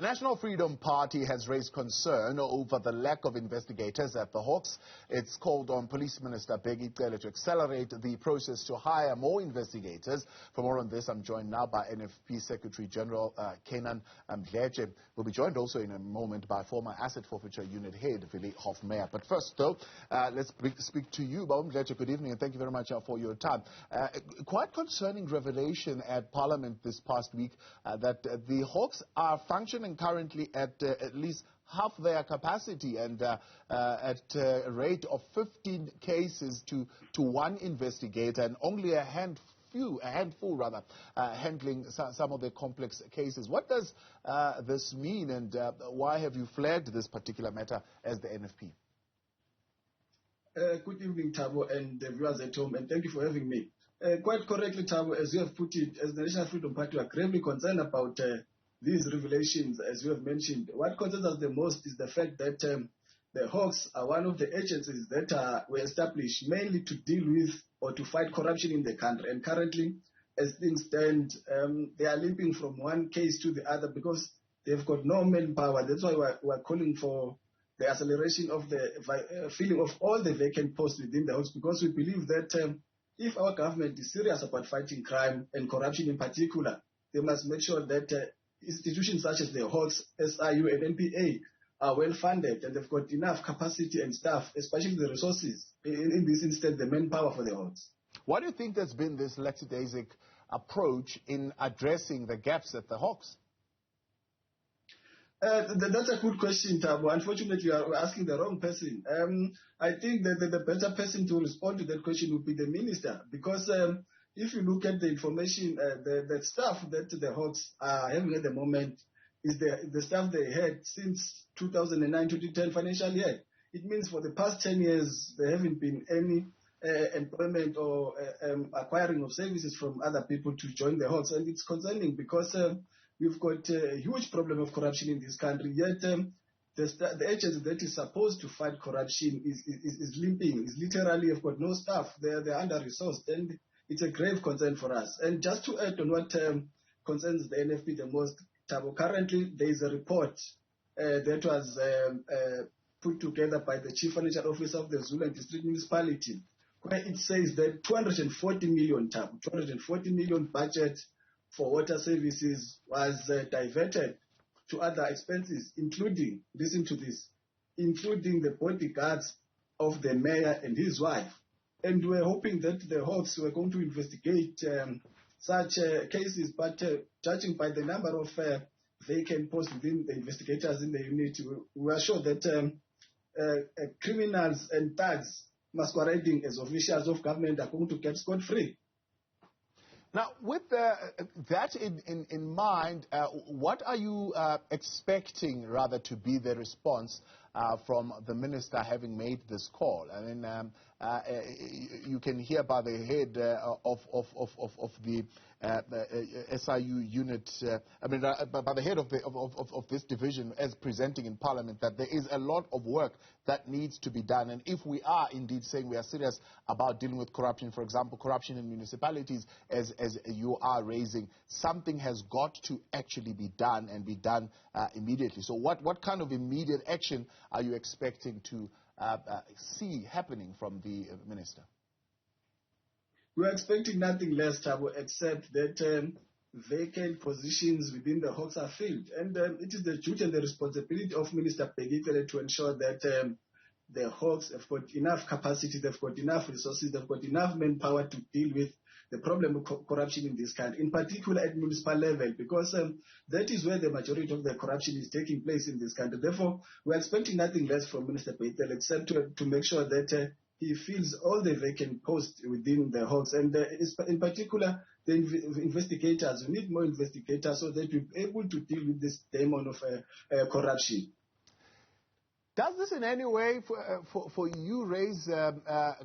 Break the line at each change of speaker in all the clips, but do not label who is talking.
The National Freedom Party has raised concern over the lack of investigators at the Hawks. It's called on Police Minister Bheki Cele to accelerate the process to hire more investigators. For more on this, I'm joined now by NFP Secretary General Canaan Mdletshe. We'll be joined also in a moment by former Asset Forfeiture Unit Head Vili Hofmeyer. But first, though, let's speak to you, Mdletshe. Good evening, and thank you very much for your time. Quite concerning revelation at Parliament this past week that the Hawks are functioning currently at least half their capacity and at a rate of 15 cases to one investigator, and only a handful handling some of the complex cases. What does this mean, and why have you flagged this particular matter as the NFP?
Good evening, Thabo, and the viewers at home, and thank you for having me. Quite correctly, Thabo, as you have put it, as the National Freedom Party, we are gravely concerned about these revelations, as you have mentioned. What concerns us the most is the fact that the Hawks are one of the agencies that were established mainly to deal with or to fight corruption in the country. And currently, as things stand, they are leaping from one case to the other because they've got no manpower. That's why we're calling for the acceleration of the filling of all the vacant posts within the Hawks, because we believe that if our government is serious about fighting crime and corruption in particular, they must make sure that institutions such as the Hawks, SIU and NPA are well funded and they've got enough capacity and staff, especially the resources, in this instance the manpower for the Hawks.
Why do you think there's been this lackadaisic approach in addressing the gaps at the Hawks?
That's a good question, Thabo. Unfortunately, you are asking the wrong person. I think that the better person to respond to that question would be the minister, because if you look at the information, the staff that the Hawks are having at the moment is the staff they had since 2009-2010 financial year. It means for the past 10 years, there haven't been any employment or acquiring of services from other people to join the Hawks. And it's concerning because we've got a huge problem of corruption in this country, yet the agency that is supposed to fight corruption is limping, is literally have got no staff. They're under-resourced, and it's a grave concern for us. And just to add on what concerns the NFP the most, Thabo, currently there is a report that was put together by the Chief Financial Officer of the Zulu District Municipality, where it says that 240 million, Thabo, 240 million budget for water services was diverted to other expenses, including, listen to this, including the bodyguards of the mayor and his wife. And we're hoping that the Hawks were going to investigate such cases, but judging by the number of vacant posts within the investigators in the unit, we are sure that criminals and thugs masquerading as officials of government are going to get scot-free.
Now, with that in mind, what are you expecting, rather, to be the response from the minister having made this call? I mean, you can hear by the head of the SIU unit, by the head of this division as presenting in Parliament, that there is a lot of work that needs to be done. And if we are indeed saying we are serious about dealing with corruption, for example, corruption in municipalities, as you are raising, something has got to actually be done, and be done immediately. So what kind of immediate action are you expecting to see happening from the minister?
We're expecting nothing less, Thabo, except that vacant positions within the Hawks are filled. And it is the duty and the responsibility of Minister Bheki Cele to ensure that the Hawks have got enough capacity, they've got enough resources, they've got enough manpower to deal with the problem of corruption in this country, in particular at municipal level, because that is where the majority of the corruption is taking place in this country. Therefore, we're expecting nothing less from Minister Bheki Cele except to make sure that he fills all the vacant posts within the Hawks. And in particular, the investigators, we need more investigators so that we're able to deal with this demon of corruption.
Does this in any way for you raise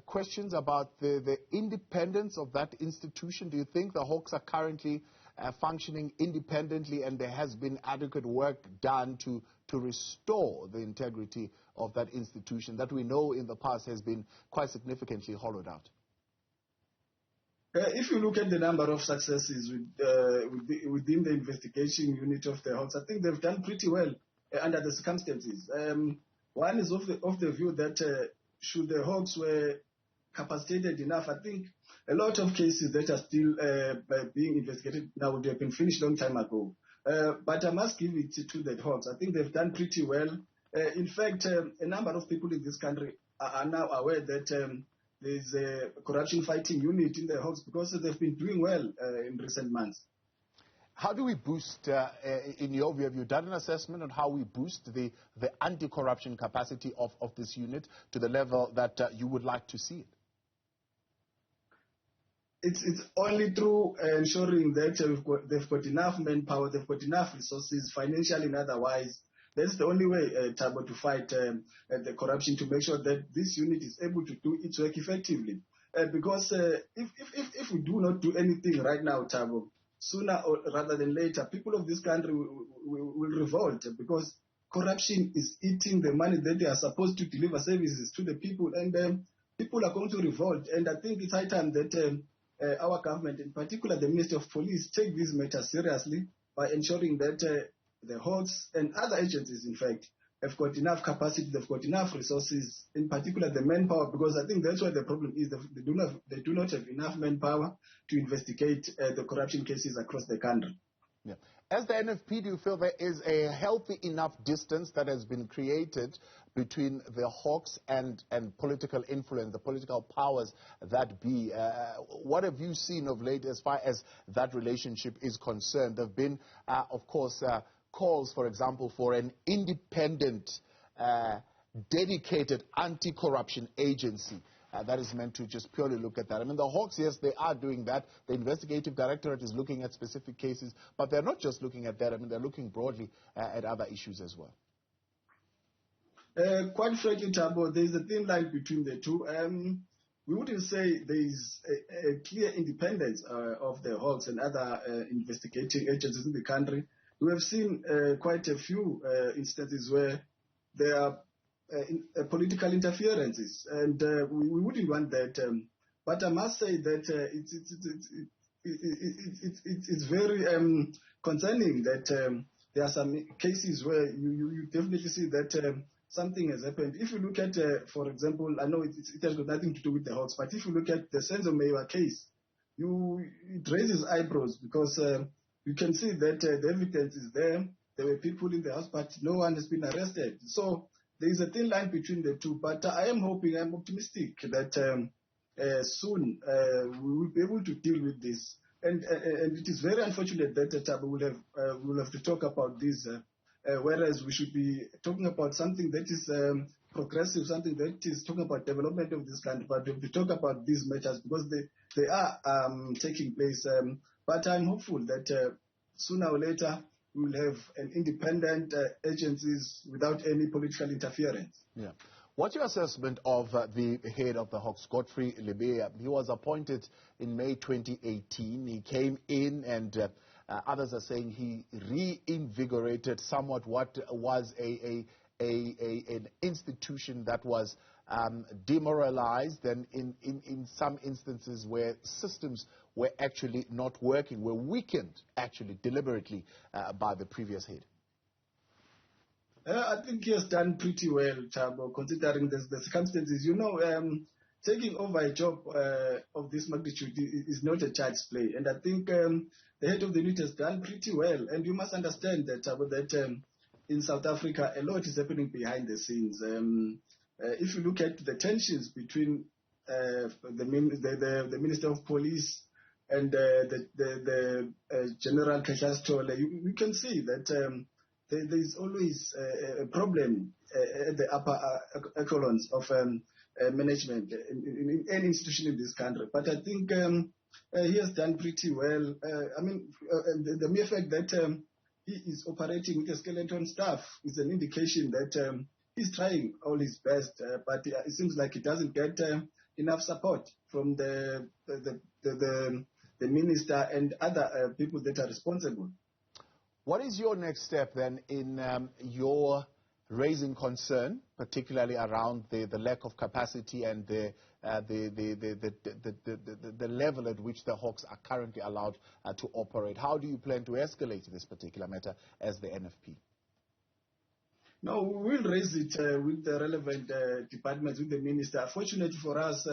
questions about the independence of that institution? Do you think the Hawks are currently functioning independently and there has been adequate work done to restore the integrity of that institution that we know in the past has been quite significantly hollowed out?
If you look at the number of successes within the investigation unit of the Hawks, I think they've done pretty well under the circumstances. One is of the view that should the Hawks were capacitated enough, I think a lot of cases that are still being investigated now would have been finished a long time ago. But I must give it to the Hawks. I think they've done pretty well. In fact, a number of people in this country are now aware that there's a corruption fighting unit in the Hawks because they've been doing well in recent months.
How do we boost, in your view, have you done an assessment on how we boost the anti-corruption capacity of this unit to the level that you would like to see it?
It's only through ensuring that they've got enough manpower, they've got enough resources, financially and otherwise. That's the only way, Thabo, to fight the corruption, to make sure that this unit is able to do its work effectively. Because if we do not do anything right now, Thabo, sooner or rather than later, people of this country will revolt, because corruption is eating the money that they are supposed to deliver services to the people, and people are going to revolt. And I think it's high time that our government, in particular the Minister of Police, take these matters seriously by ensuring that the Hawks and other agencies, in fact, have got enough capacity, they've got enough resources, in particular the manpower, because I think that's where the problem is. They do not have enough manpower to investigate the corruption cases across the country.
Yeah. As the NFP, do you feel there is a healthy enough distance that has been created between the Hawks and political influence, the political powers that be? What have you seen of late as far as that relationship is concerned? There have been, of course, calls, for example, for an independent, dedicated anti-corruption agency that is meant to just purely look at that. I mean, the Hawks, yes, they are doing that. The investigative directorate is looking at specific cases, but they're not just looking at that. I mean, they're looking broadly at other issues as well.
Quite frankly, Thabo, there's a thin line between the two. We wouldn't say there's a clear independence of the Hawks and other investigating agencies in the country. We have seen quite a few instances where there are political interferences, and we wouldn't want that. But I must say that it's very concerning that there are some cases where you definitely see that something has happened. If you look at, for example, I know it has got nothing to do with the Hawks, but if you look at the Senzo Mewa case, it raises eyebrows, because you can see that the evidence is there. There were people in the house, but no one has been arrested. So there is a thin line between the two. But I am hoping, I'm optimistic that soon we will be able to deal with this. And it is very unfortunate that we'll have to talk about this, whereas we should be talking about something that is progressive, something that is talking about development of this country. But we have to talk about these matters because they are taking place. But I'm hopeful that sooner or later we will have an independent agencies without any political interference.
Yeah. What's your assessment of the head of the Hawks, Godfrey Lebeya? He was appointed in May 2018. He came in and others are saying he reinvigorated somewhat what was an institution that was demoralized, and in some instances where systems were actually not working, were weakened actually deliberately by the previous head.
I think he has done pretty well, Thabo, considering the circumstances. You know, taking over a job of this magnitude is not a child's play. And I think the head of the unit has done pretty well. And you must understand that, Thabo, that in South Africa, a lot is happening behind the scenes. If you look at the tensions between the Minister of Police and the General Kashastole, you can see that there is always a problem at the upper echelons of management in any institution in this country. But I think he has done pretty well. I mean, the mere fact that he is operating with a skeleton staff is an indication that he's trying all his best, but it seems like he doesn't get enough support from the minister and other people that are responsible.
What is your next step then in your raising concern, particularly around the lack of capacity and the level at which the Hawks are currently allowed to operate. How do you plan to escalate this particular matter as the NFP?
No, we will raise it with the relevant departments, with the minister. Fortunately for us,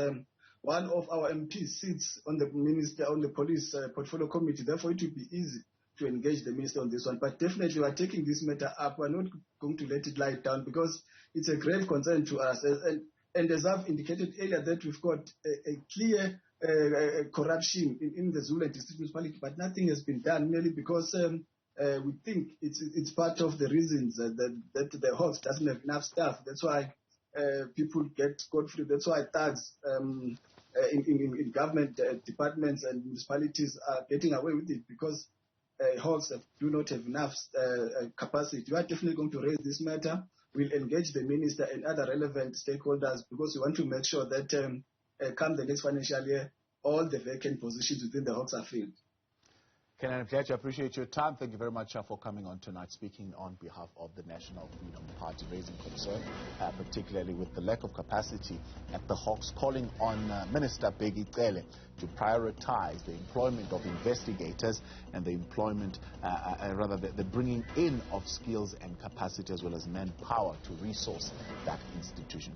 one of our MPs sits on the police portfolio committee. Therefore, it will be easy to engage the minister on this one. But definitely, we are taking this matter up. We are not going to let it lie down because it's a grave concern to us. And as I've indicated earlier, that we've got a clear corruption in the Zulu district municipality, but nothing has been done merely because we think it's part of the reasons that the Hawks doesn't have enough staff. That's why people get scot-free. That's why thugs in government departments and municipalities are getting away with it, because Hawks do not have enough capacity. We are definitely going to raise this matter. We'll engage the minister and other relevant stakeholders because we want to make sure that come the next financial year, all the vacant positions within the Hawks are filled.
Canaan Mdletshe, I appreciate your time. Thank you very much for coming on tonight, speaking on behalf of the National Freedom Party, raising concern, particularly with the lack of capacity at the Hawks, calling on Minister Bheki Cele to prioritize the employment of investigators and the employment, the bringing in of skills and capacity as well as manpower to resource that institution.